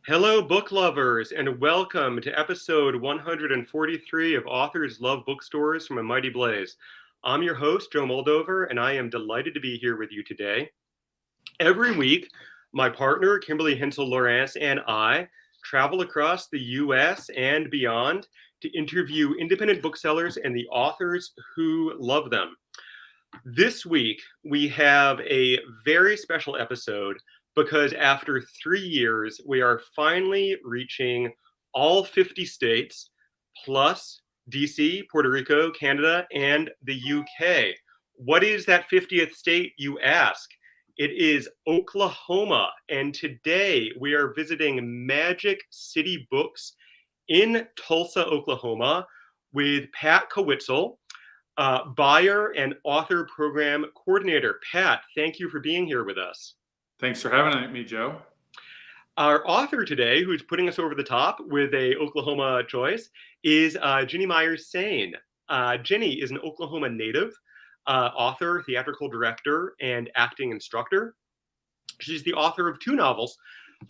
Hello, book lovers, and welcome to episode 143 of Authors Love Bookstores from a Mighty Blaze. I'm your host, Joe Moldover, and I am delighted to be here with you today. Every week, my partner, Kimberly Hensel Lawrence, and I travel across the U.S. and beyond to interview independent booksellers and the authors who love them. This week, we have a very special episode because after 3 years, we are finally reaching all 50 states, plus DC, Puerto Rico, Canada, and the UK. What is that 50th state, you ask? It is Oklahoma, and today we are visiting Magic City Books in Tulsa, Oklahoma, with Pat Kowitzel, buyer and author program coordinator. Pat, thank you for being here with us. Thanks for having me, Joe. Our author today, who's putting us over the top with a Oklahoma choice, is Ginny Sain. Ginny is an Oklahoma native, author, theatrical director, and acting instructor. She's the author of 2 novels.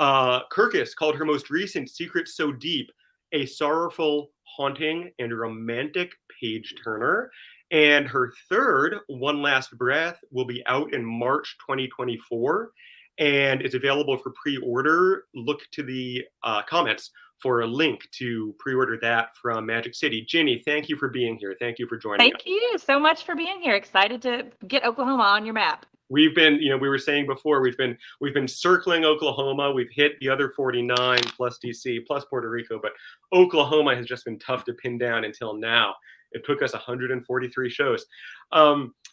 Kirkus called her most recent Secrets So Deep, a sorrowful, haunting, and romantic page-turner. And her third, One Last Breath, will be out in March 2024, and it's available for pre-order. Look to the comments for a link to pre-order that from Magic City. Ginny, thank you for being here. Thank you for joining us. Thank you so much for being here. Excited to get Oklahoma on your map. We've been, we were saying before, we've been circling Oklahoma. We've hit the other 49 plus DC plus Puerto Rico, but Oklahoma has just been tough to pin down until now. It took us 143 shows.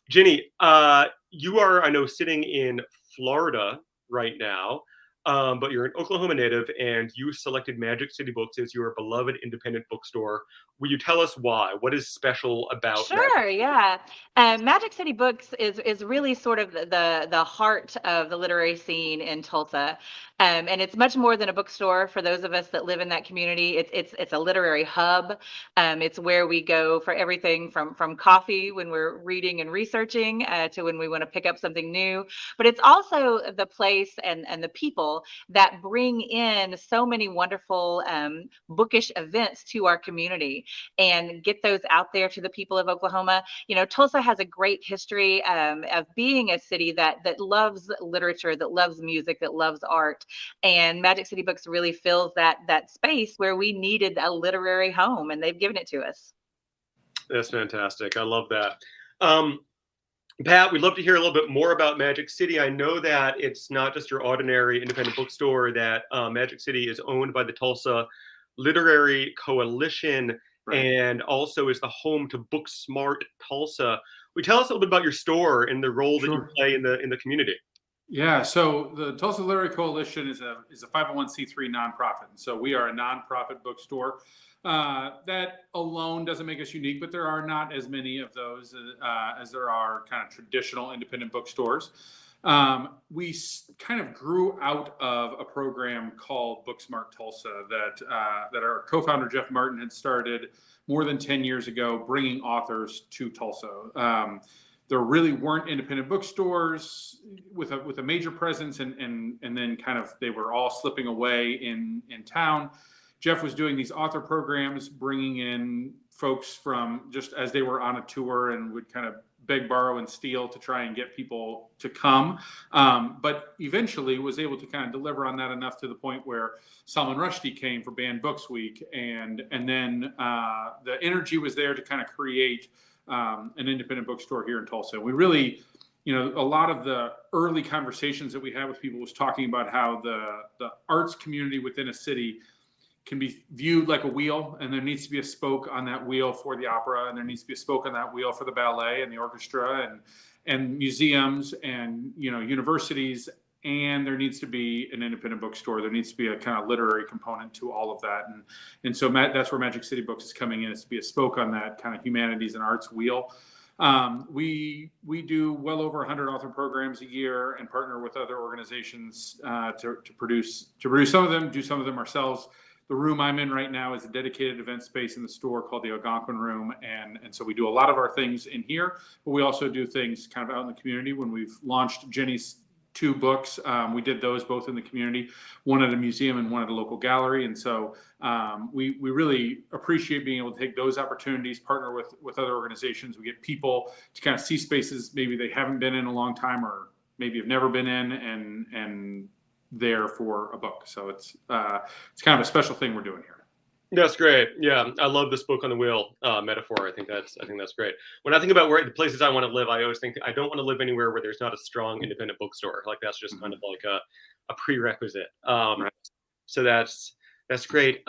Ginny, you are, I know, sitting in Florida right now, but you're an Oklahoma native, and you selected Magic City Books as your beloved independent bookstore. Will you tell us why? What is special about Sure, yeah. Magic City Books is really sort of the heart of the literary scene in Tulsa. And it's much more than a bookstore for those of us that live in that community. It's a literary hub. It's where we go for everything from coffee when we're reading and researching to when we want to pick up something new. But it's also the place and the people that bring in so many wonderful bookish events to our community and get those out there to the people of Oklahoma. You know, Tulsa has a great history of being a city that loves literature, that loves music, that loves art. And Magic City Books really fills that space where we needed a literary home, and they've given it to us. That's fantastic. I love that. Pat, we'd love to hear a little bit more about Magic City. I know that it's not just your ordinary independent bookstore, that Magic City is owned by the Tulsa Literary Coalition, right, and also is the home to Book Smart Tulsa. Will you tell us a little bit about your store and the role that you play in the community? Yeah, so the Tulsa Literary Coalition is a 501c3 nonprofit. So we are a nonprofit bookstore. That alone doesn't make us unique, but there are not as many of those as there are kind of traditional independent bookstores. We kind of grew out of a program called Book Smart Tulsa that our co-founder Jeff Martin had started more than 10 years ago, bringing authors to Tulsa. There really weren't independent bookstores with a major presence, and then kind of they were all slipping away in town. Jeff was doing these author programs, bringing in folks from just as they were on a tour and would kind of beg, borrow, and steal to try and get people to come. But eventually was able to kind of deliver on that enough to the point where Salman Rushdie came for Banned Books Week. And then the energy was there to kind of create an independent bookstore here in Tulsa. We really, a lot of the early conversations that we had with people was talking about how the arts community within a city can be viewed like a wheel, and there needs to be a spoke on that wheel for the opera, and there needs to be a spoke on that wheel for the ballet and the orchestra and museums and universities, and there needs to be an independent bookstore. There needs to be a kind of literary component to all of that, and so that's where Magic City Books is coming in, is to be a spoke on that kind of humanities and arts wheel. We do well over 100 author programs a year and partner with other organizations to produce some of them, do some of them ourselves. The room I'm in right now is a dedicated event space in the store called the Algonquin Room. And so we do a lot of our things in here, but we also do things kind of out in the community. When we've launched Ginny's 2 books. We did those both in the community, one at a museum and one at a local gallery. And so we really appreciate being able to take those opportunities, partner with other organizations. We get people to kind of see spaces maybe they haven't been in a long time, or maybe have never been in, and there for a book. So it's kind of a special thing we're doing here. That's great. Yeah, I love this book on the wheel metaphor. I think that's great. When I think about where the places I want to live, I always think I don't want to live anywhere where there's not a strong independent bookstore. Like that's just kind of like a prerequisite. Right. So that's great.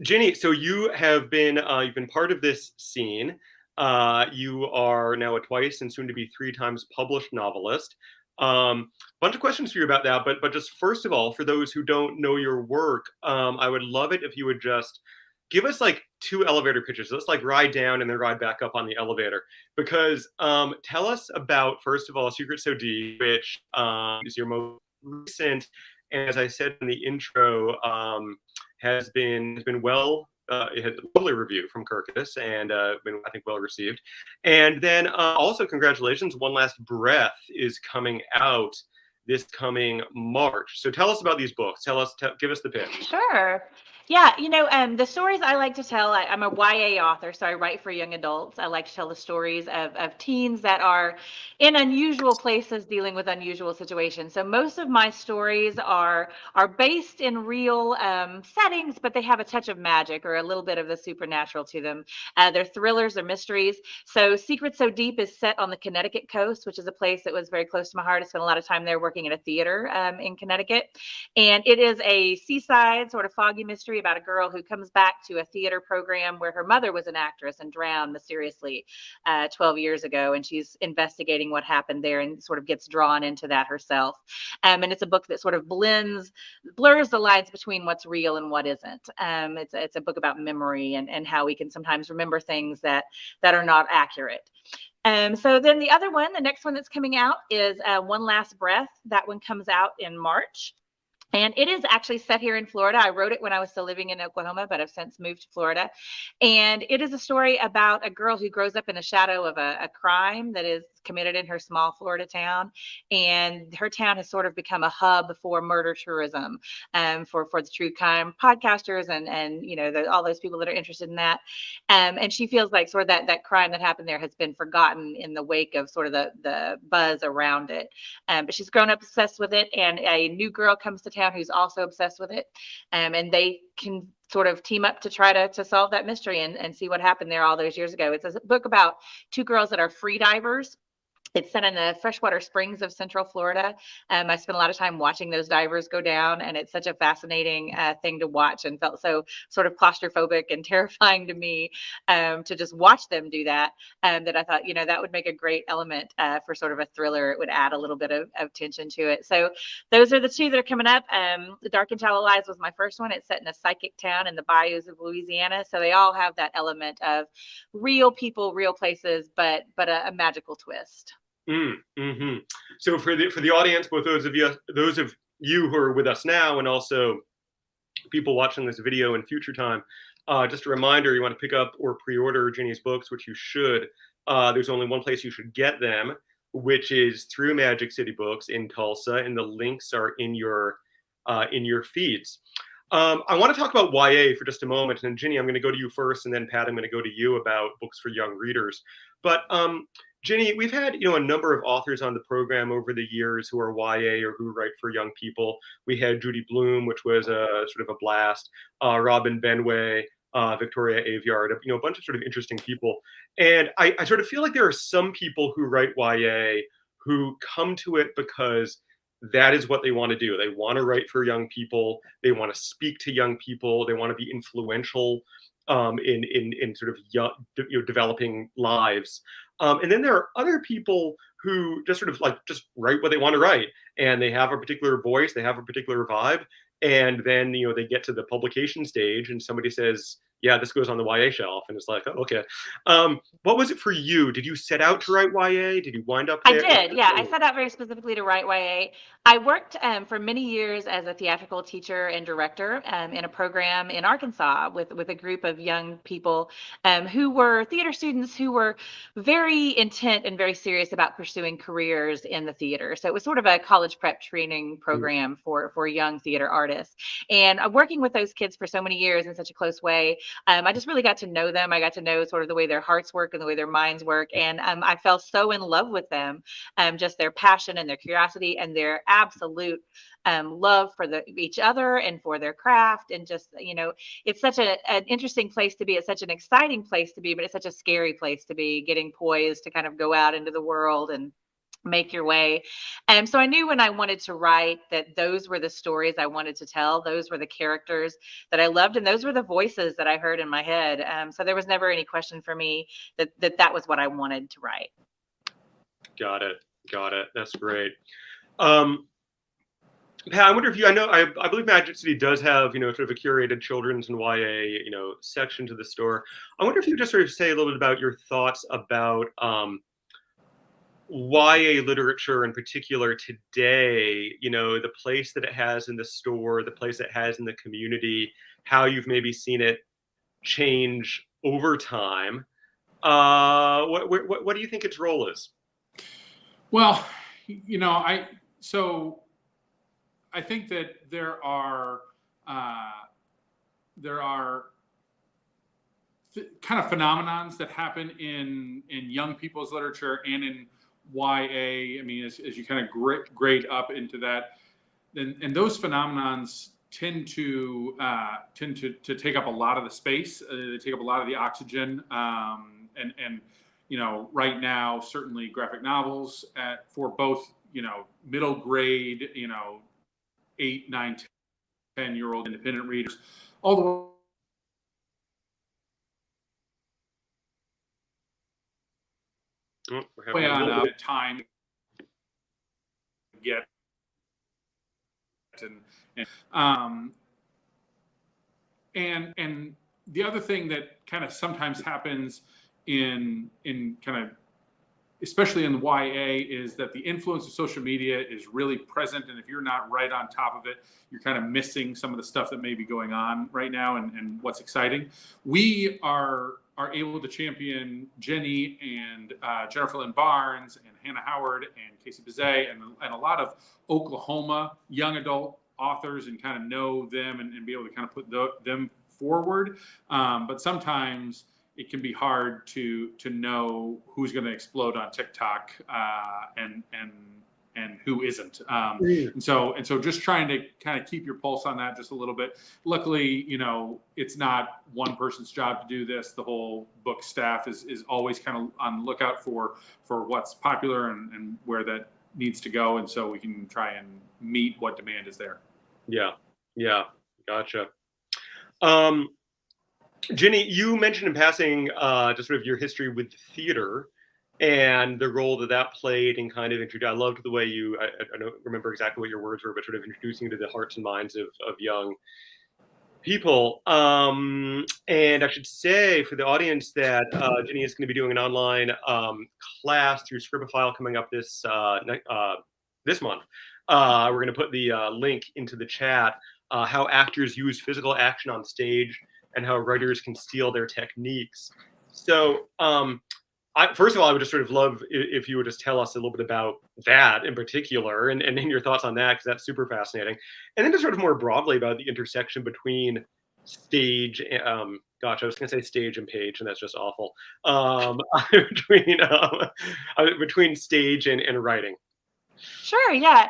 Ginny, so you have been you've been part of this scene. You are now a twice and soon to be 3 times published novelist. Bunch of questions for you about that, but just first of all, for those who don't know your work, I would love it if you would just give us like 2 elevator pitches. Let's like ride down and then ride back up on the elevator. Because tell us about, first of all, Secret So Deep, which is your most recent, and as I said in the intro, has been well. It had a lovely review from Kirkus and been, I think, well received. And then also, congratulations, One Last Breath is coming out this coming March. So tell us about these books. Give us the pitch. Sure. Yeah, the stories I like to tell, I'm a YA author, so I write for young adults. I like to tell the stories of teens that are in unusual places dealing with unusual situations. So most of my stories are based in real settings, but they have a touch of magic or a little bit of the supernatural to them. They're thrillers or mysteries. So Secret So Deep is set on the Connecticut coast, which is a place that was very close to my heart. I spent a lot of time there working at a theater in Connecticut. And it is a seaside sort of foggy mystery about a girl who comes back to a theater program where her mother was an actress and drowned mysteriously 12 years ago. And she's investigating what happened there and sort of gets drawn into that herself. And it's a book that sort of blurs the lines between what's real and what isn't. It's a book about memory and how we can sometimes remember things that are not accurate. So then the next one that's coming out is One Last Breath. That one comes out in March. And it is actually set here in Florida. I wrote it when I was still living in Oklahoma, but I've since moved to Florida. And it is a story about a girl who grows up in the shadow of a crime that is committed in her small Florida town. And her town has sort of become a hub for murder tourism, for the true crime podcasters and all those people that are interested in that. And she feels like sort of that crime that happened there has been forgotten in the wake of sort of the buzz around it. But she's grown up obsessed with it, and a new girl comes to town who's also obsessed with it, and they can sort of team up to try to solve that mystery and see what happened there all those years ago. It's a book about 2 girls that are free divers. It's set in the freshwater springs of Central Florida. I spent a lot of time watching those divers go down, and it's such a fascinating thing to watch, and felt so sort of claustrophobic and terrifying to me to just watch them do that. That I thought, that would make a great element for sort of a thriller. It would add a little bit of tension to it. So those are the 2 that are coming up. The Dark and Shallow Lies was my first one. It's set in a psychic town in the bayous of Louisiana. So they all have that element of real people, real places, but a magical twist. Mm-hmm. So for the audience, both those of you who are with us now, and also people watching this video in future time, just a reminder: you want to pick up or pre-order Ginny's books, which you should. There's only one place you should get them, which is through Magic City Books in Tulsa, and the links are in your feeds. I want to talk about YA for just a moment, and Ginny, I'm going to go to you first, and then Pat, I'm going to go to you about books for young readers. But Ginny, we've had a number of authors on the program over the years who are YA or who write for young people. We had Judy Blume, which was a sort of a blast. Robin Benway, Victoria Aveyard, a bunch of sort of interesting people. And I sort of feel like there are some people who write YA who come to it because that is what they want to do. They want to write for young people. They want to speak to young people. They want to be influential in sort of young, developing lives. And then there are other people who just sort of just write what they want to write, and they have a particular voice, they have a particular vibe, and then they get to the publication stage, and somebody says, yeah, this goes on the YA shelf, and it's like, oh, okay. What was it for you? Did you set out to write YA? Did you wind up I there? did, yeah. I set out very specifically to write YA. I worked for many years as a theatrical teacher and director in a program in Arkansas with a group of young people who were theater students who were very intent and very serious about pursuing careers in the theater. So it was sort of a college prep training program for young theater artists. And working with those kids for so many years in such a close way, I just really got to know them. I got to know sort of the way their hearts work and the way their minds work. And I fell so in love with them, just their passion and their curiosity and their absolute love for each other and for their craft. And just, it's such an interesting place to be. It's such an exciting place to be, but it's such a scary place to be, getting poised to kind of go out into the world and make your way. And so I knew when I wanted to write that those were the stories I wanted to tell. Those were the characters that I loved. And those were the voices that I heard in my head. So there was never any question for me that was what I wanted to write. Got it. That's great. Pat, I wonder if you, I believe Magic City does have, sort of a curated children's and YA, section to the store. I wonder if you could just sort of say a little bit about your thoughts about YA literature in particular today, the place that it has in the store, the place it has in the community, how you've maybe seen it change over time. What do you think its role is? Well, I think that there are kind of phenomenons that happen in young people's literature and in YA. I mean, as you kind of grade up into that, and those phenomenons tend to take up a lot of the space. They take up a lot of the oxygen, and right now, certainly graphic novels for both, middle grade, 8, 9, 10-year-old independent readers, all the way on time get and the other thing that kind of sometimes happens in kind of, especially in the YA, is that the influence of social media is really present. And if you're not right on top of it, you're kind of missing some of the stuff that may be going on right now and what's exciting. We are able to champion Ginny and Jennifer Lynn Barnes and Hannah Howard and Casey Bizet and a lot of Oklahoma young adult authors, and kind of know them and be able to kind of put them forward. But sometimes it can be hard to know who's going to explode on TikTok and who isn't. And so just trying to kind of keep your pulse on that just a little bit. Luckily, it's not one person's job to do this. The whole book staff is always kind of on the lookout for what's popular and where that needs to go. And so we can try and meet what demand is there. Yeah. Gotcha. Ginny, you mentioned in passing just sort of your history with theater and the role that played in kind of I loved the way I don't remember exactly what your words were, but sort of introducing you to the hearts and minds of young people. And I should say for the audience that Ginny is going to be doing an online class through Scribophile coming up this month. We're going to put the link into the chat, how actors use physical action on stage and how writers can steal their techniques. So first of all, I would just sort of love if you would just tell us a little bit about that in particular and your thoughts on that, because that's super fascinating. And then just sort of more broadly about the intersection between stage, gosh, I was going to say stage and page, and that's just awful, between stage and writing. Sure, yeah.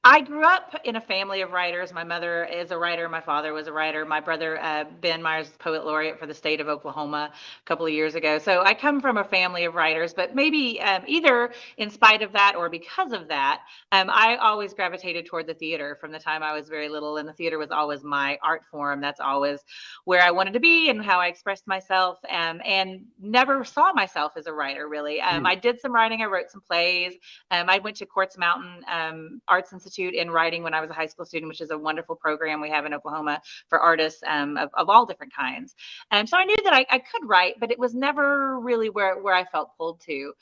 I grew up in a family of writers. My mother is a writer. My father was a writer. My brother, Ben Myers, poet laureate for the state of Oklahoma a couple of years ago. So I come from a family of writers, but maybe either in spite of that or because of that, I always gravitated toward the theater from the time I was very little. And the theater was always my art form. That's always where I wanted to be and how I expressed myself, and never saw myself as a writer, really. I did some writing. I wrote some plays. I went to Quartz Mountain Arts Institute Institute in Writing when I was a high school student, which is a wonderful program we have in Oklahoma for artists of all different kinds. So I knew that I could write, but it was never really where I felt pulled to.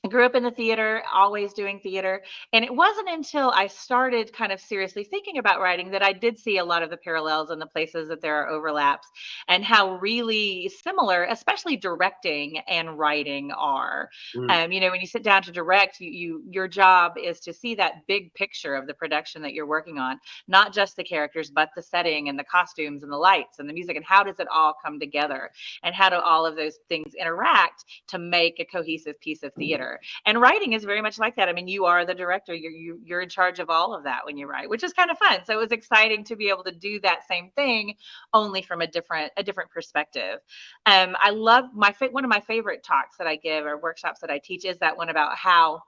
I grew up in the theater, always doing theater. And it wasn't until I started kind of seriously thinking about writing that I did see a lot of the parallels and the places that there are overlaps and how really similar, especially directing and writing are. Mm. When you sit down to direct, your job is to see that big picture of the production that you're working on, not just the characters, but the setting and the costumes and the lights and the music, and how does it all come together? And how do all of those things interact to make a cohesive piece of theater? And writing is very much like that. I mean, you are the director. You're in charge of all of that when you write, which is kind of fun. So it was exciting to be able to do that same thing, only from a different perspective. I love one of my favorite talks that I give or workshops that I teach is that one about how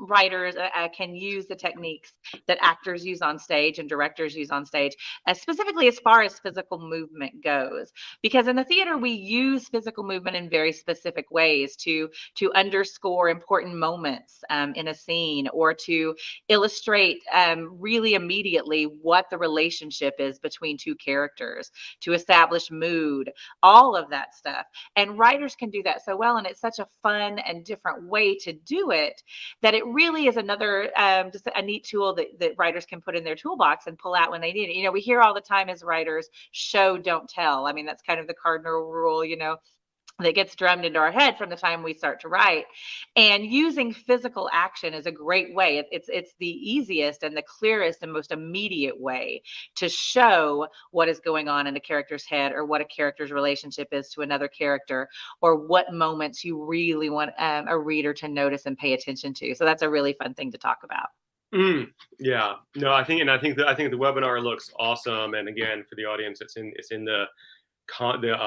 writers can use the techniques that actors use on stage and directors use on stage, specifically as far as physical movement goes. Because in the theater, we use physical movement in very specific ways to underscore important moments in a scene, or to illustrate really immediately what the relationship is between two characters, to establish mood, all of that stuff. And writers can do that so well, and it's such a fun and different way to do it that it really is another just a neat tool that writers can put in their toolbox and pull out when they need it. We hear all the time as writers, show, don't tell. I mean, that's kind of the cardinal rule, that gets drummed into our head from the time we start to write. And using physical action is a great way. It's the easiest and the clearest and most immediate way to show what is going on in a character's head, or what a character's relationship is to another character, or what moments you really want a reader to notice and pay attention to. So that's a really fun thing to talk about. Yeah, no, I think the webinar looks awesome. And again, for the audience, it's in the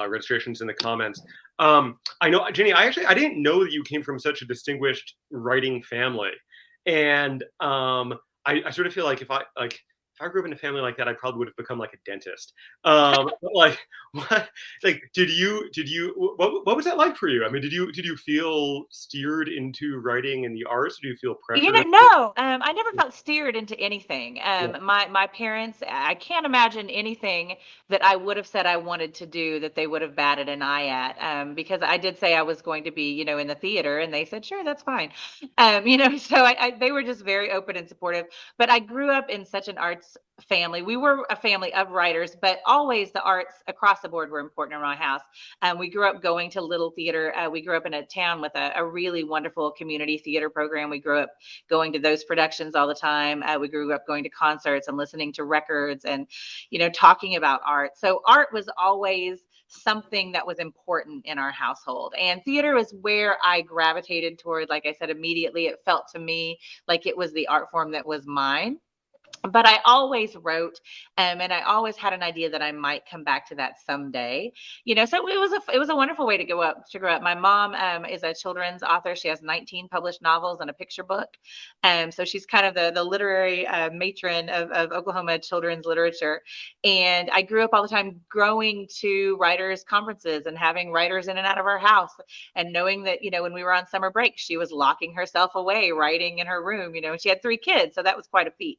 registrations in the comments. I know, Ginny, I didn't know that you came from such a distinguished writing family, and I sort of feel like if I grew up in a family like that, I probably would have become like a dentist. But like, what what was that like for you? I mean, did you feel steered into writing in the arts? Or do you feel pressure? No, I never felt steered into anything. Yeah. My parents, I can't imagine anything that I would have said I wanted to do that they would have batted an eye at. Because I did say I was going to be, in the theater, and they said, sure, that's fine. So they were just very open and supportive. But I grew up in such an arts family. We were a family of writers, but always the arts across the board were important in my house. We grew up going to Little Theater. We grew up in a town with a really wonderful community theater program. We grew up going to those productions all the time. We grew up going to concerts and listening to records and, talking about art. So art was always something that was important in our household. And theater was where I gravitated toward. Like I said, immediately it felt to me like it was the art form that was mine. But I always wrote, and I always had an idea that I might come back to that someday. So it was a wonderful way to grow up. My mom is a children's author. She has 19 published novels and a picture book. So she's kind of the literary matron of Oklahoma children's literature. And I grew up all the time going to writers' conferences and having writers in and out of our house, and knowing that when we were on summer break, she was locking herself away writing in her room. She had 3 kids, so that was quite a feat.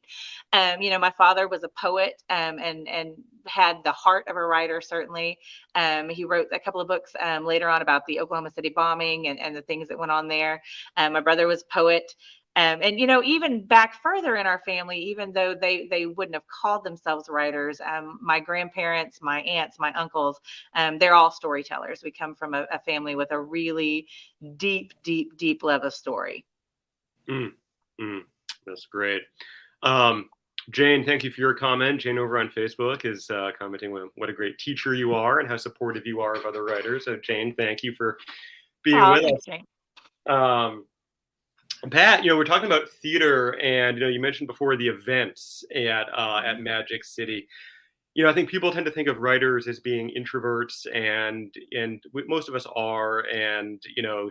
My father was a poet, and had the heart of a writer, certainly. He wrote a couple of books later on about the Oklahoma City bombing and the things that went on there. My brother was a poet. And even back further in our family, even though they wouldn't have called themselves writers, my grandparents, my aunts, my uncles, they're all storytellers. We come from a family with a really deep, deep, deep love of story. That's great. Jane, thank you for your comment. Jane over on Facebook is commenting what a great teacher you are and how supportive you are of other writers. So Jane, thank you for being with us. Jane. Pat, we're talking about theater, and you mentioned before the events at Magic City. I think people tend to think of writers as being introverts, and most of us are, and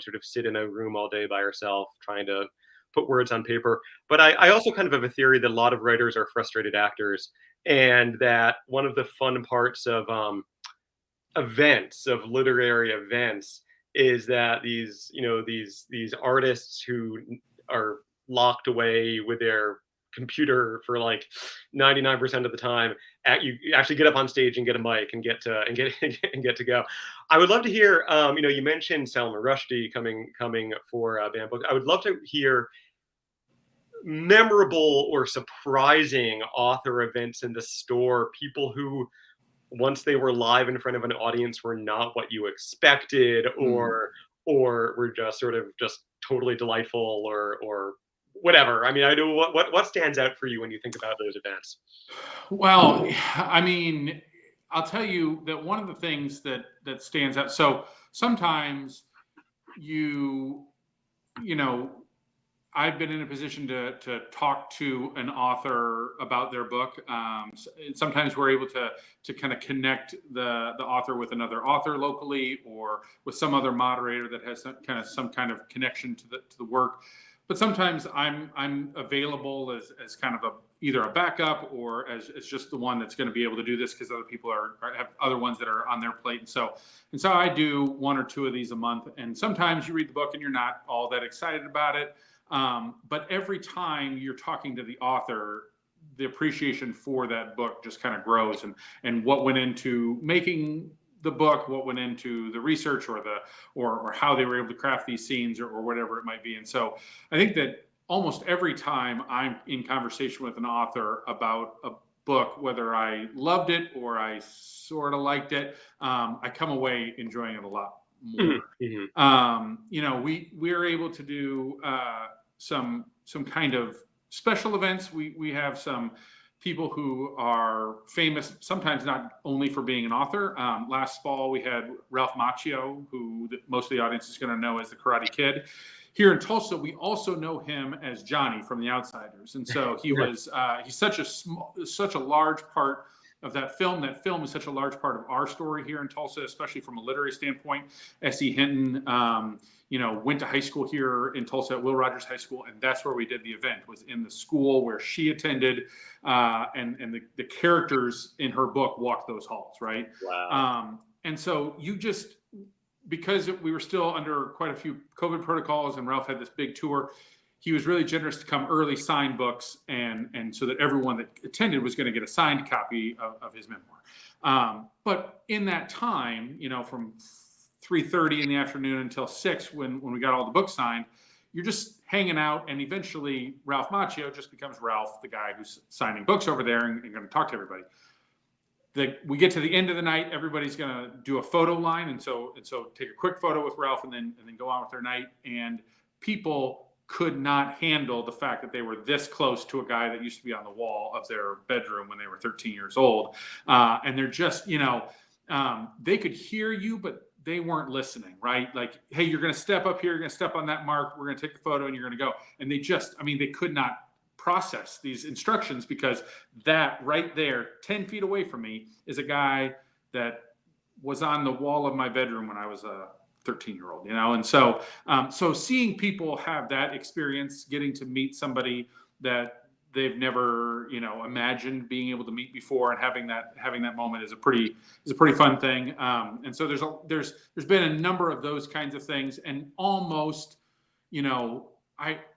sort of sit in a room all day by ourselves trying to put words on paper. But I also kind of have a theory that a lot of writers are frustrated actors, and that one of the fun parts of literary events, is that these artists who are locked away with their computer for like 99% of the time. You actually get up on stage and get a mic and get to and get to go. I would love to hear. You mentioned Salman Rushdie coming for banned books. I would love to hear memorable or surprising author events in the store. People who, once they were live in front of an audience, were not what you expected, or were just sort of just totally delightful, or whatever. I mean, I know what stands out for you when you think about those events. Well, I mean, I'll tell you that one of the things that stands out. So sometimes you know, I've been in a position to talk to an author about their book. Sometimes we're able to kind of connect the author with another author locally, or with some other moderator that has some kind of connection to the work. But sometimes I'm available as kind of either a backup, or as just the one that's going to be able to do this, because other people have other ones that are on their plate. And so I do 1 or 2 of these a month. And sometimes you read the book and you're not all that excited about it. But every time you're talking to the author, the appreciation for that book just kind of grows, and what went into making the book, what went into the research, or how they were able to craft these scenes, or whatever it might be. And so I think that almost every time I'm in conversation with an author about a book, whether I loved it or I sort of liked it, I come away enjoying it a lot more. We're able to do some kind of special events. We have some people who are famous, sometimes not only for being an author. Last fall, we had Ralph Macchio, who most of the audience is going to know as the Karate Kid. Here in Tulsa, we also know him as Johnny from The Outsiders, and so he's such a large part of that film. That film is such a large part of our story here in Tulsa, especially from a literary standpoint. S.E. Hinton, went to high school here in Tulsa at Will Rogers High School, and that's where we did the event, was in the school where she attended, and the characters in her book walked those halls, right? Wow. And so because we were still under quite a few COVID protocols, and Ralph had this big tour, he was really generous to come early, sign books, and so that everyone that attended was going to get a signed copy of his memoir. But in that time, from 3:30 in the afternoon until 6, when we got all the books signed, you're just hanging out, and eventually Ralph Macchio just becomes Ralph, the guy who's signing books over there and going to talk to everybody. We get to the end of the night, everybody's going to do a photo line, and so take a quick photo with Ralph, and then go on with their night. And people could not handle the fact that they were this close to a guy that used to be on the wall of their bedroom when they were 13 years old. And they're just, they could hear you, but they weren't listening, right? Like, hey, you're going to step up here, you're going to step on that mark, we're going to take the photo, and you're going to go. And they could not process these instructions, because that right there, 10 feet away from me, is a guy that was on the wall of my bedroom when I was a 13-year-old, and so seeing people have that experience, getting to meet somebody that they've never imagined being able to meet before, and having that moment is a pretty fun thing. And so there's been a number of those kinds of things, and almost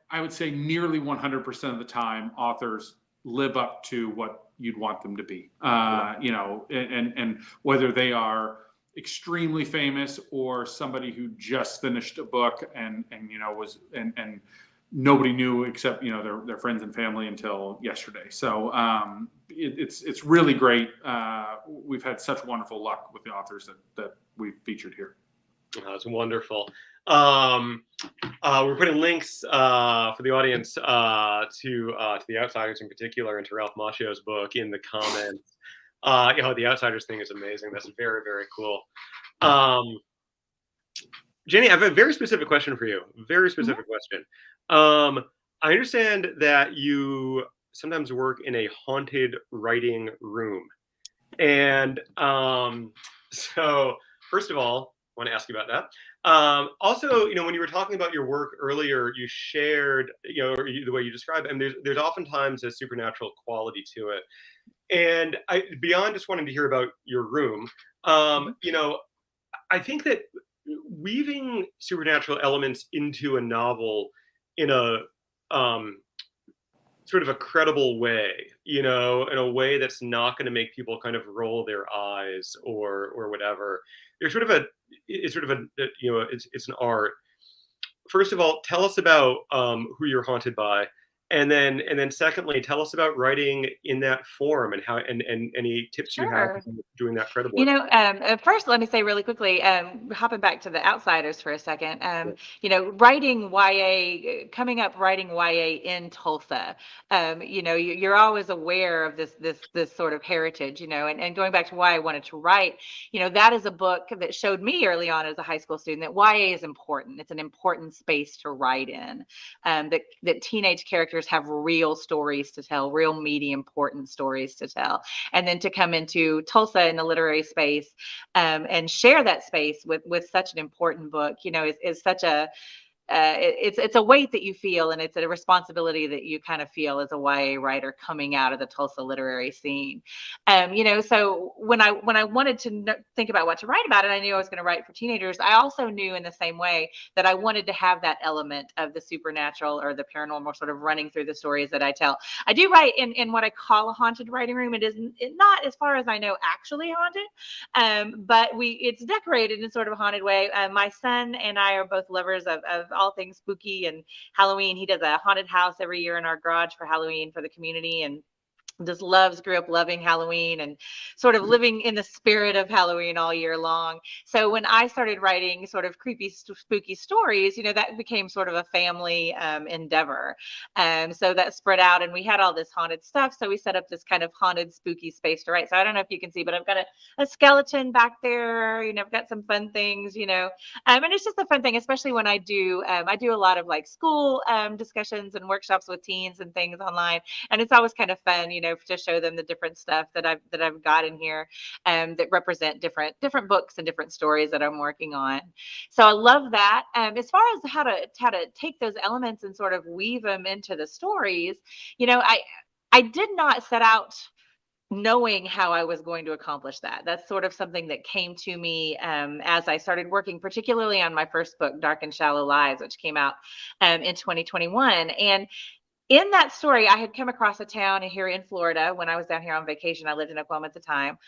I would say nearly 100% of the time, authors live up to what you'd want them to be. And whether they are extremely famous, or somebody who just finished a book and nobody knew except their friends and family until yesterday. So it's really great. We've had such wonderful luck with the authors that we've featured here. That's wonderful. We're putting links for the audience to The Outsiders in particular, and to Ralph Macchio's book in the comments. The Outsiders thing is amazing. That's very, very cool. Jenny, I have a very specific question for you. Very specific question. I understand that you sometimes work in a haunted writing room. And so, first of all, I want to ask you about that. Also, when you were talking about your work earlier, you shared, the way you describe it, and there's oftentimes a supernatural quality to it. And beyond just wanting to hear about your room, I think that weaving supernatural elements into a novel in a sort of a credible way, you know, in a way that's not going to make people kind of roll their eyes or whatever. There's sort of a it's sort of a you know it's an art. First of all, tell us about who you're haunted by, and then secondly, tell us about writing in that form and how and any tips you have Sure. for doing that You credibly. know, first, let me say really quickly, hopping back to the Outsiders for a second. You know, writing YA, coming up writing YA in Tulsa. You know, you're always aware of this sort of heritage. You know, and going back to why I wanted to write, you know, that is a book that showed me early on as a high school student that YA is important. It's an important space to write in. That teenage characters have real stories to tell, real meaty, important stories to tell, and then to come into Tulsa in the literary space, and share that space with such an important book, you know, is such a it's a weight that you feel, and it's a responsibility that you kind of feel as a YA writer coming out of the Tulsa literary scene. You know, so when I wanted to think about what to write about, and I knew I was going to write for teenagers, I also knew in the same way that I wanted to have that element of the supernatural or the paranormal sort of running through the stories that I tell. I do write in what I call a haunted writing room. It is not, as far as I know, actually haunted, but it's decorated in sort of a haunted way. My son and I are both lovers of all things spooky and Halloween. He does a haunted house every year in our garage for Halloween for the community, and grew up loving Halloween and sort of living in the spirit of Halloween all year long. So when I started writing sort of creepy, spooky stories, you know, that became sort of a family endeavor. So that spread out, and we had all this haunted stuff. So we set up this kind of haunted, spooky space to write. So I don't know if you can see, but I've got a skeleton back there. You know, I've got some fun things, you know, and it's just a fun thing, especially when I do a lot of like school discussions and workshops with teens and things online, and it's always kind of fun, you know, to show them the different stuff that I've got in here, that represent different books and different stories that I'm working on. So I love that. As far as how to take those elements and sort of weave them into the stories, you know, I did not set out knowing how I was going to accomplish that. That's sort of something that came to me as I started working, particularly on my first book, Dark and Shallow Lives, which came out in 2021. And in that story, I had come across a town here in Florida when I was down here on vacation. I lived in Oklahoma at the time,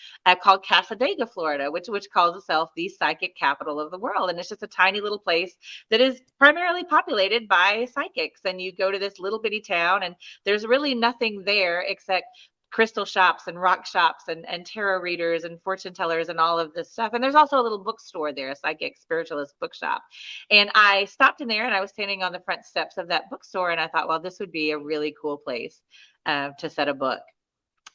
called Casadega, Florida, which calls itself the psychic capital of the world. And it's just a tiny little place that is primarily populated by psychics. And you go to this little bitty town, and there's really nothing there except crystal shops and rock shops and tarot readers and fortune tellers and all of this stuff. And there's also a little bookstore there, a psychic spiritualist bookshop. And I stopped in there, and I was standing on the front steps of that bookstore, and I thought, well, this would be a really cool place to set a book.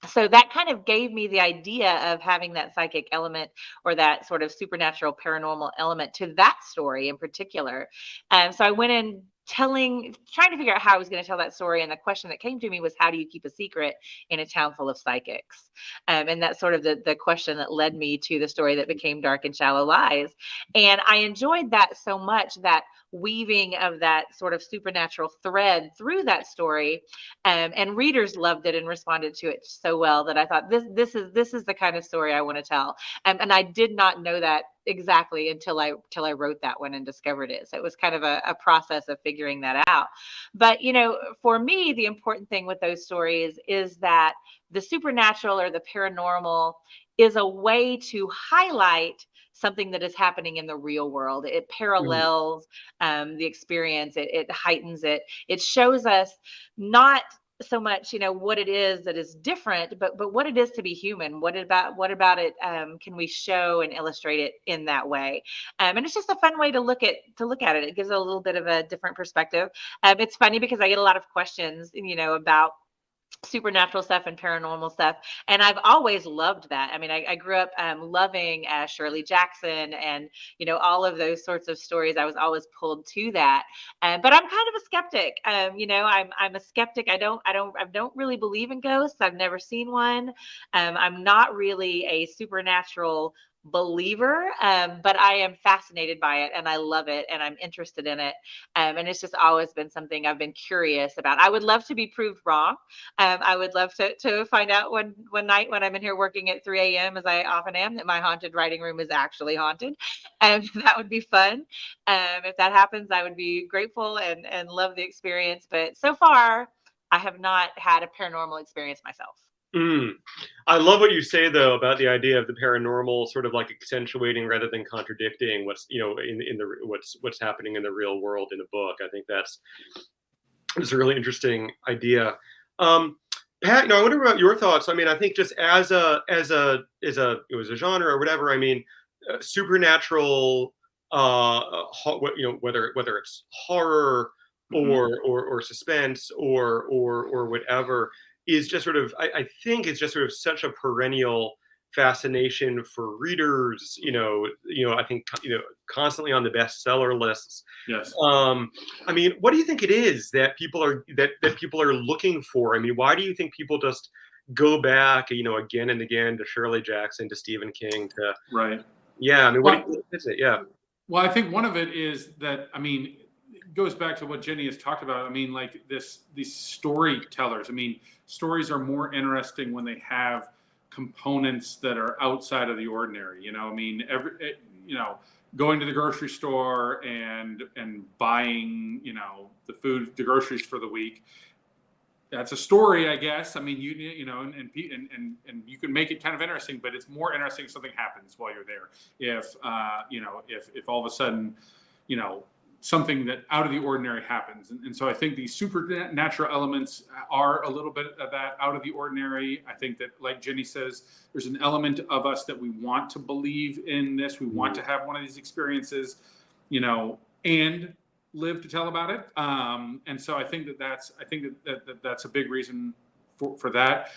So that kind of gave me the idea of having that psychic element or that sort of supernatural paranormal element to that story in particular. So I went in trying to figure out how I was going to tell that story. And the question that came to me was, how do you keep a secret in a town full of psychics? And that's sort of the question that led me to the story that became Dark and Shallow Lies. And I enjoyed that so much, that weaving of that sort of supernatural thread through that story, and readers loved it and responded to it so well that I thought this is the kind of story I want to tell. And I did not know that exactly until I wrote that one and discovered it. So it was kind of a process of figuring that out. But you know, for me, the important thing with those stories is that the supernatural or the paranormal is a way to highlight something that is happening in the real world. It Mhm. parallels the experience. It heightens it. It shows us not so much, you know, what it is that is different, but what it is to be human. What about it can we show and illustrate it in that way? And it's just a fun way to look at it. It gives it a little bit of a different perspective. It's funny because I get a lot of questions, you know, about supernatural stuff and paranormal stuff, and I've always loved that. I mean, I grew up loving Shirley Jackson and, you know, all of those sorts of stories. I was always pulled to that, but I'm kind of a skeptic. You know, I'm a skeptic. I don't really believe in ghosts. I've never seen one. I'm not really a supernatural believer, but I am fascinated by it, and I love it, and I'm interested in it, and it's just always been something I've been curious about. I would love to be proved wrong. I would love to find out one night when I'm in here working at 3 a.m., as I often am, that my haunted writing room is actually haunted. And that would be fun. If that happens, I would be grateful and love the experience. But so far, I have not had a paranormal experience myself. Mm. I love what you say though about the idea of the paranormal sort of like accentuating rather than contradicting what's in the what's happening in the real world in a book. I think it's a really interesting idea. Um, Pat, I wonder about your thoughts. I mean, I think just it was a genre or whatever. I mean, supernatural, whether it's horror Mhm. or suspense or whatever, is just sort of I think it's just sort of such a perennial fascination for readers. I think constantly on the bestseller lists. Yes. I mean, what do you think it is that people are looking for? I mean, why do you think people just go back, again and again to Shirley Jackson, to Stephen King, to Right. yeah? I mean, Well, is it? Yeah. well, I think one of it is that, I mean, it goes back to what Jenny has talked about. I mean, like these storytellers. I mean, stories are more interesting when they have components that are outside of the ordinary. I mean, going to the grocery store and buying, the groceries for the week. That's a story, I guess. I mean, and you can make it kind of interesting, but it's more interesting if something happens while you're there. If all of a sudden, something that out of the ordinary happens, and so I think these supernatural elements are a little bit of that out of the ordinary. I think that, like Jenny says, there's an element of us that we want to believe in this. We want to have one of these experiences, and live to tell about it. And so I think that's a big reason for that.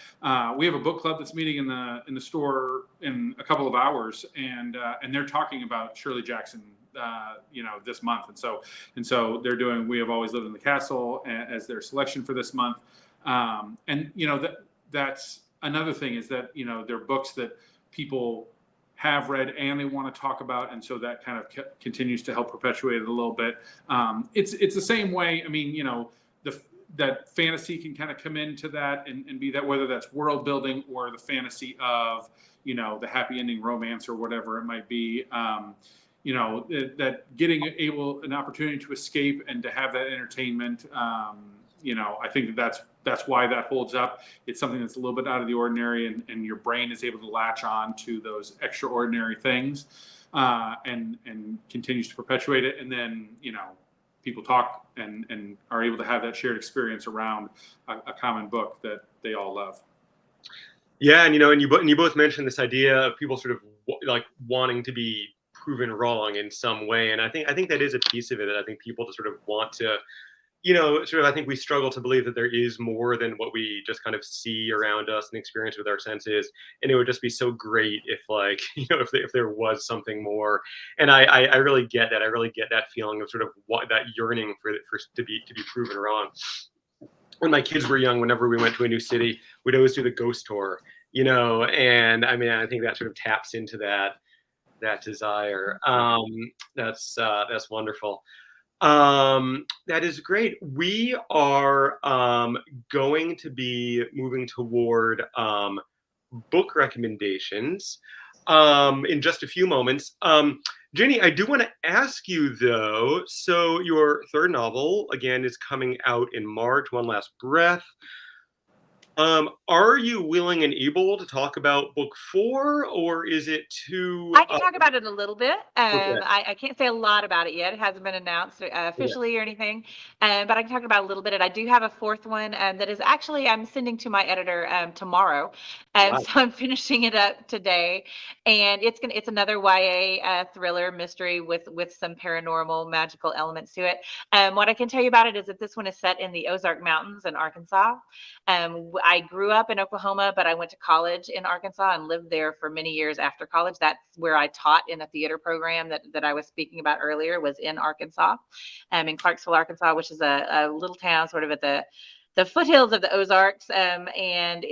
We have a book club that's meeting in the store in a couple of hours, and they're talking about Shirley Jackson, this month. And so they're doing We Have Always Lived in the Castle as their selection for this month. That's another thing, is that they're books that people have read and they want to talk about, and so that kind of continues to help perpetuate it a little bit. It's the same way. I mean, that fantasy can kind of come into that and be that, whether that's world building or the fantasy of the happy ending romance or whatever it might be. That getting an opportunity to escape and to have that entertainment. I think that's why that holds up. It's something that's a little bit out of the ordinary, and your brain is able to latch on to those extraordinary things, and continues to perpetuate it. And then, people talk and are able to have that shared experience around a common book that they all love. Yeah, and you both mentioned this idea of people sort of like wanting to be proven wrong in some way, and I think that is a piece of it. That I think people just sort of want to, sort of, I think we struggle to believe that there is more than what we just kind of see around us and experience with our senses. And it would just be so great if, like, if there was something more. And I really get that. I really get that feeling of sort of that yearning for to be proven wrong. When my kids were young, whenever we went to a new city, we'd always do the ghost tour, and I mean, I think that sort of taps into that desire. That's wonderful. That is great. We are going to be moving toward book recommendations in just a few moments. Ginny, I do want to ask you though, so your third novel, again, is coming out in March, One Last Breath. Are you willing and able to talk about book 4, or is it too? I can talk about it a little bit. Okay. I can't say a lot about it yet. It hasn't been announced officially or anything, but I can talk about it a little bit. I do have a fourth one that is actually, I'm sending to my editor tomorrow, Wow. so I'm finishing it up today, and it's another YA thriller mystery with some paranormal magical elements to it. What I can tell you about it is that this one is set in the Ozark Mountains in Arkansas. I grew up in Oklahoma, but I went to college in Arkansas and lived there for many years after college. That's where I taught in a theater program that I was speaking about earlier, was in Arkansas, in Clarksville, Arkansas, which is a little town sort of at the foothills of the Ozarks. And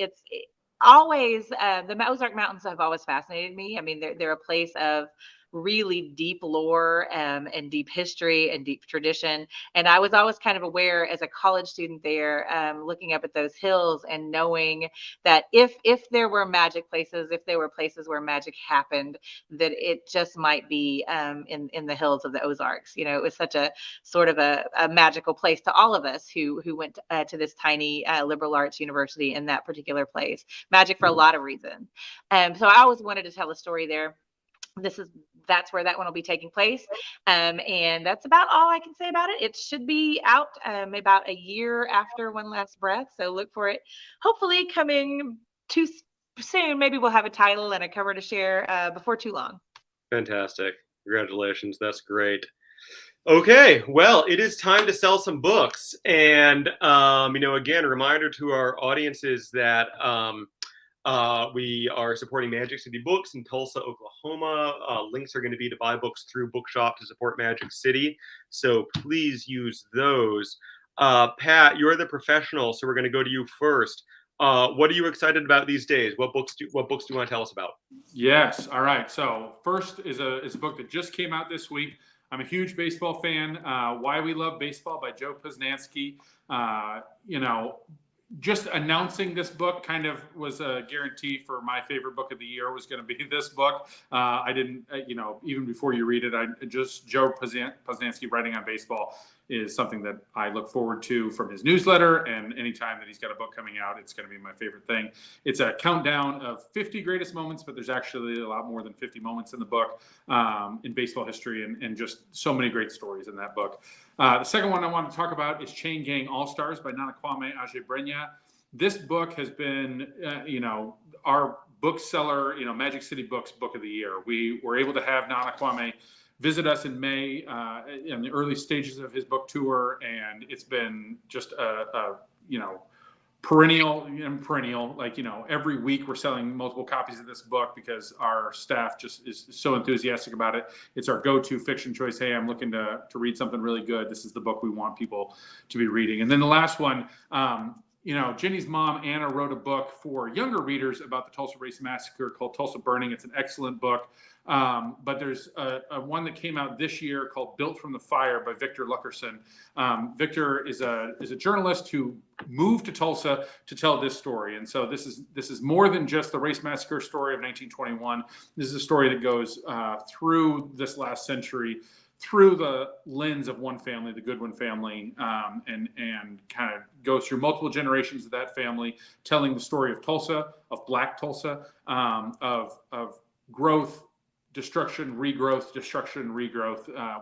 always, the Ozark Mountains have always fascinated me. I mean, they're a place of really deep lore and deep history and deep tradition. And I was always kind of aware as a college student there, looking up at those hills and knowing that if there were magic places, if there were places where magic happened, that it just might be in the hills of the Ozarks. You know, it was such a sort of a magical place to all of us who went to this tiny liberal arts university in that particular place. Magic for a lot of reasons. So I always wanted to tell a story there. That's where that one will be taking place, and that's about all I can say about it. It should be out about a year after One Last Breath, so look for it hopefully coming too soon. Maybe we'll have a title and a cover to share before too long. Fantastic. Congratulations. That's great. Okay, well, it is time to sell some books. And, again, a reminder to our audiences that we are supporting Magic City Books in Tulsa, Oklahoma. Links are going to be to buy books through Bookshop to support Magic City. So please use those. Pat, you're the professional, so we're going to go to you first. What are you excited about these days? What books do you want to tell us about? Yes. All right. So first is a book that just came out this week. I'm a huge baseball fan. Why We Love Baseball by Joe Posnanski. Just announcing this book kind of was a guarantee for my favorite book of the year was going to be this book. I didn't, even before you read it, Joe Posnanski writing on baseball is something that I look forward to from his newsletter. And anytime that he's got a book coming out, it's going to be my favorite thing. It's a countdown of 50 greatest moments, but there's actually a lot more than 50 moments in the book in baseball history and just so many great stories in that book. The second one I want to talk about is Chain Gang All-Stars by Nanakwame Ajebrenya. This book has been, our bookseller, Magic City Books Book of the Year. We were able to have Nanakwame visit us in May in the early stages of his book tour, and it's been just a perennial. Like, every week we're selling multiple copies of this book because our staff just is so enthusiastic about it. It's our go-to fiction choice. Hey, I'm looking to read something really good. This is the book we want people to be reading. And then the last one, Ginny's mom, Anna, wrote a book for younger readers about the Tulsa Race Massacre called Tulsa Burning. It's an excellent book. But there's a one that came out this year called Built from the Fire by Victor Luckerson. Victor is a journalist who moved to Tulsa to tell this story. And so this is more than just the race massacre story of 1921. This is a story that goes through this last century, through the lens of one family, the Goodwin family, and kind of goes through multiple generations of that family, telling the story of Tulsa, of Black Tulsa, of growth, destruction, regrowth,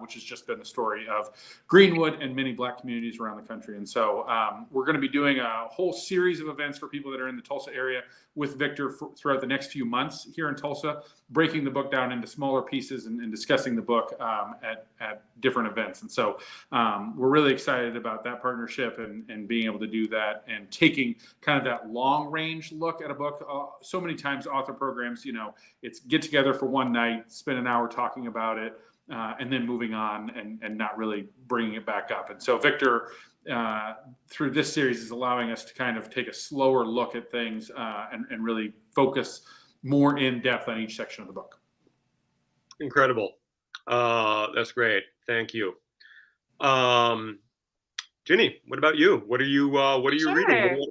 which has just been the story of Greenwood and many Black communities around the country. And so we're going to be doing a whole series of events for people that are in the Tulsa area with Victor throughout the next few months here in Tulsa, breaking the book down into smaller pieces and discussing the book at different events. And so we're really excited about that partnership and being able to do that and taking kind of that long range look at a book. So many times author programs, it's get together for one night, spend an hour talking about it, and then moving on and not really bringing it back up. And so Victor, through this series, is allowing us to kind of take a slower look at things and really focus more in depth on each section of the book. Incredible. That's great. Thank you. Ginny, what about you? What are you reading?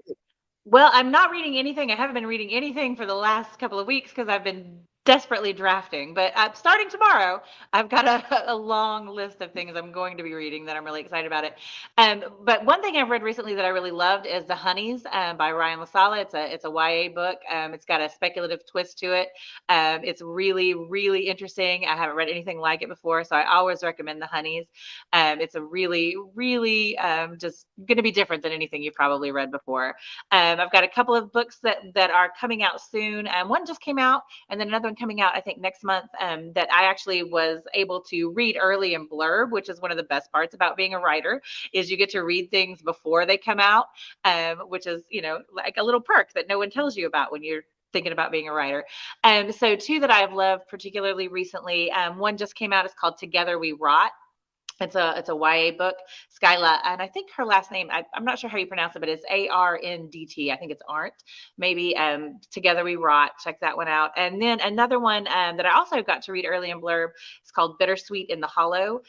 Well, I'm not reading anything. I haven't been reading anything for the last couple of weeks because I've been desperately drafting, but starting tomorrow, I've got a long list of things I'm going to be reading that I'm really excited about it. But one thing I've read recently that I really loved is The Honeys by Ryan LaSala. It's a YA book. It's got a speculative twist to it. It's really, really interesting. I haven't read anything like it before, so I always recommend The Honeys. It's a really, really just going to be different than anything you've probably read before. I've got a couple of books that are coming out soon. One just came out, and then another one coming out, I think, next month, that I actually was able to read early and blurb, which is one of the best parts about being a writer, is you get to read things before they come out, which is, like a little perk that no one tells you about when you're thinking about being a writer. So two that I've loved particularly recently, one just came out, it's called Together We Rot. It's a YA book, Skyla, and I think her last name, I'm not sure how you pronounce it, but it's Arndt. I think it's Arndt. Maybe Together We Rot. Check that one out. And then another one that I also got to read early in blurb. It's called Bittersweet in the Hollow.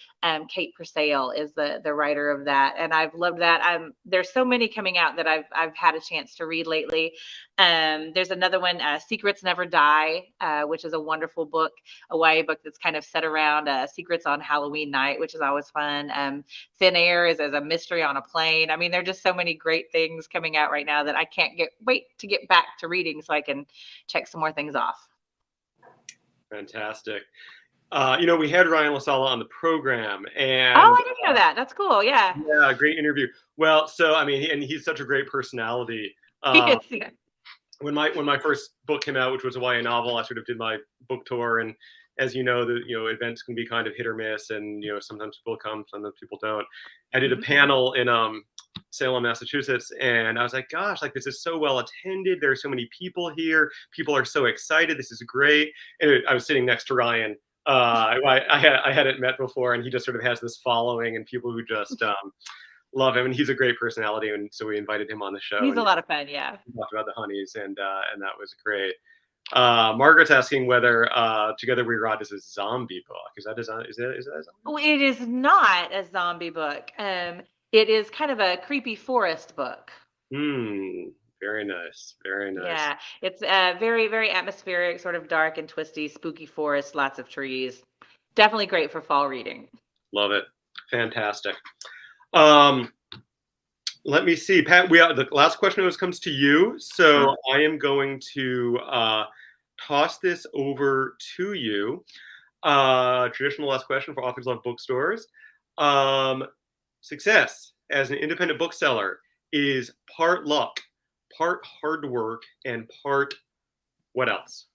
Kate Purcell is the writer of that, and I've loved that. There's so many coming out that I've had a chance to read lately. There's another one, Secrets Never Die, which is a wonderful book, a YA book that's kind of set around secrets on Halloween night, which is always fun. Thin Air is as a mystery on a plane. I mean, there are just so many great things coming out right now that I can't wait to get back to reading so I can check some more things off. Fantastic. We had Ryan LaSala on the program, and I didn't know that. That's cool. Yeah. Yeah, great interview. Well, so I mean, and he's such a great personality. Yeah. When my first book came out, which was a YA novel, I sort of did my book tour, and as you know, the events can be kind of hit or miss, and sometimes people come, sometimes people don't. I did a panel in Salem, Massachusetts, and I was like, gosh, like this is so well attended. There are so many people here. People are so excited. This is great. And I was sitting next to Ryan. I hadn't met before, and he just sort of has this following and people who just love him, and he's a great personality, and so we invited him on the show. He's a lot of fun, yeah. We talked about the honeys, and that was great. Margaret's asking whether Together We Rot is a zombie book. Is that a zombie? Well, it is not a zombie book. It is kind of a creepy forest book. Very nice. Very nice. Yeah, it's very, very atmospheric, sort of dark and twisty, spooky forest, lots of trees. Definitely great for fall reading. Love it. Fantastic. Let me see, Pat. The last question always comes to you, so I am going to toss this over to you. Traditional last question for Authors Love Bookstores. Success as an independent bookseller is part luck, part hard work, and part what else?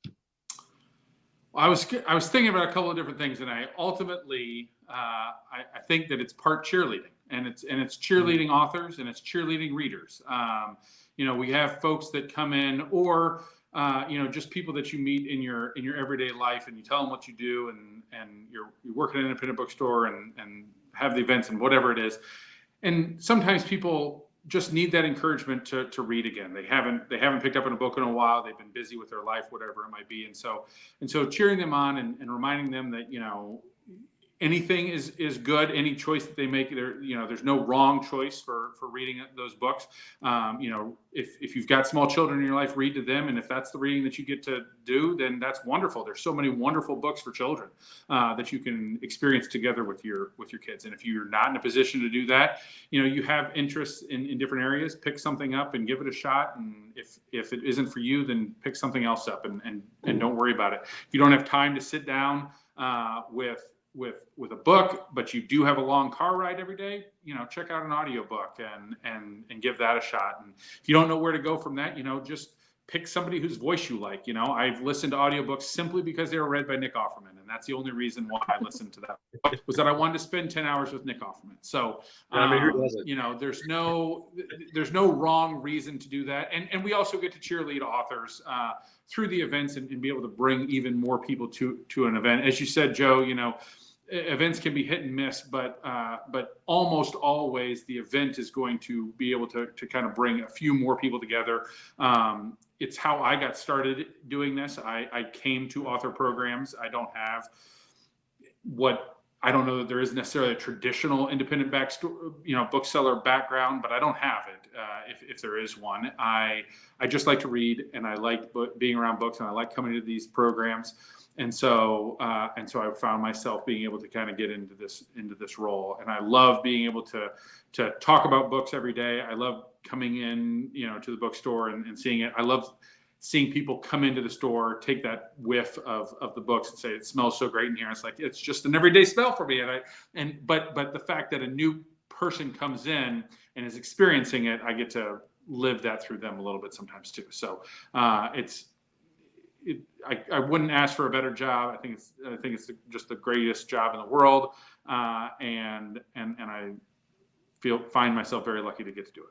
I was thinking about a couple of different things, and I ultimately I think that it's part cheerleading, and it's cheerleading authors, and it's cheerleading readers. We have folks that come in, or just people that you meet in your everyday life, and you tell them what you do, and you work at an independent bookstore and have the events and whatever it is, and sometimes people just need that encouragement to read again. They haven't picked up a book in a while. They've been busy with their life, whatever it might be. And so cheering them on and reminding them that, anything is good. Any choice that they make, there's no wrong choice for reading those books. If you've got small children in your life, read to them. And if that's the reading that you get to do, then that's wonderful. There's so many wonderful books for children that you can experience together with your kids. And if you're not in a position to do that, you have interests in different areas, pick something up and give it a shot. And if it isn't for you, then pick something else up and don't worry about it. If you don't have time to sit down with a book, but you do have a long car ride every day, check out an audiobook and give that a shot. And if you don't know where to go from that, just pick somebody whose voice you like. I've listened to audiobooks simply because they were read by Nick Offerman. And that's the only reason why I listened to that, was that I wanted to spend 10 hours with Nick Offerman. So, there's no wrong reason to do that. And we also get to cheerlead authors through the events and be able to bring even more people to an event. As you said, Joe, events can be hit and miss, but almost always the event is going to be able to kind of bring a few more people together. It's how I got started doing this. I came to author programs. I don't know that there is necessarily a traditional independent bookseller background, but I don't have it. If there is one, I just like to read, and I like being around books, and I like coming to these programs. And so I found myself being able to kind of get into this role, and I love being able to talk about books every day. I love coming in, to the bookstore and seeing it. I love seeing people come into the store, take that whiff of the books and say, it smells so great in here. It's like, it's just an everyday smell for me. But the fact that a new person comes in and is experiencing it, I get to live that through them a little bit sometimes too. So I wouldn't ask for a better job. I think it's just the greatest job in the world. And I find myself very lucky to get to do it.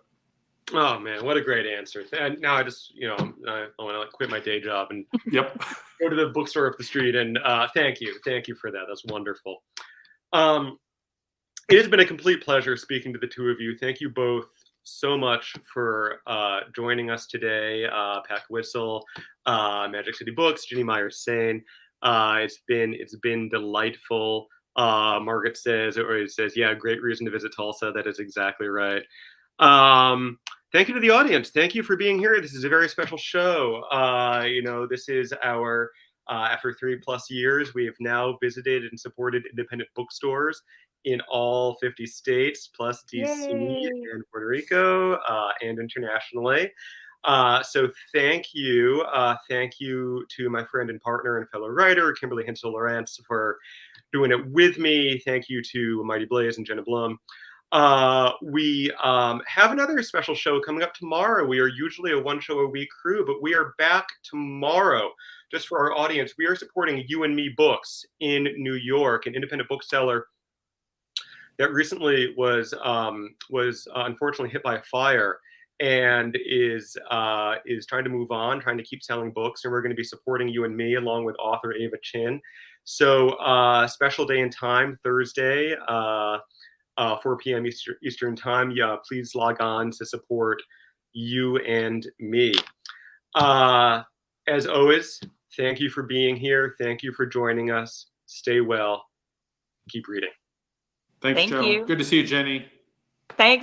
Oh man, what a great answer. And now I just, I want to quit my day job and Yep. go to the bookstore up the street. And thank you for that. That's wonderful. It has been a complete pleasure speaking to the two of you. Thank you both so much for joining us today. Pat Whistle, Magic City Books, Ginny Myers Sain. It's been delightful. Margaret says, yeah, great reason to visit Tulsa. That is exactly right. Thank you to the audience. Thank you for being here. This is a very special show. This is our after 3+ years, we have now visited and supported independent bookstores in all 50 states, plus DC Yay. and Puerto Rico, and internationally. So thank you. Thank you to my friend and partner and fellow writer, Kimberly Hensel Lawrence, for doing it with me. Thank you to Mighty Blaze and Jenna Blum. We have another special show coming up tomorrow. We are usually a 1-show-a-week crew, but we are back tomorrow. Just for our audience, we are supporting You and Me Books in New York, an independent bookseller that recently was unfortunately hit by a fire and is trying to move on, trying to keep selling books. And we're going to be supporting You and Me along with author Ava Chin. So special day and time, Thursday, 4 p.m. Eastern time. Yeah, please log on to support You and Me. As always, thank you for being here. Thank you for joining us. Stay well. Keep reading. Thanks, Thank Joe. you. Good to see you, Jenny. Thanks.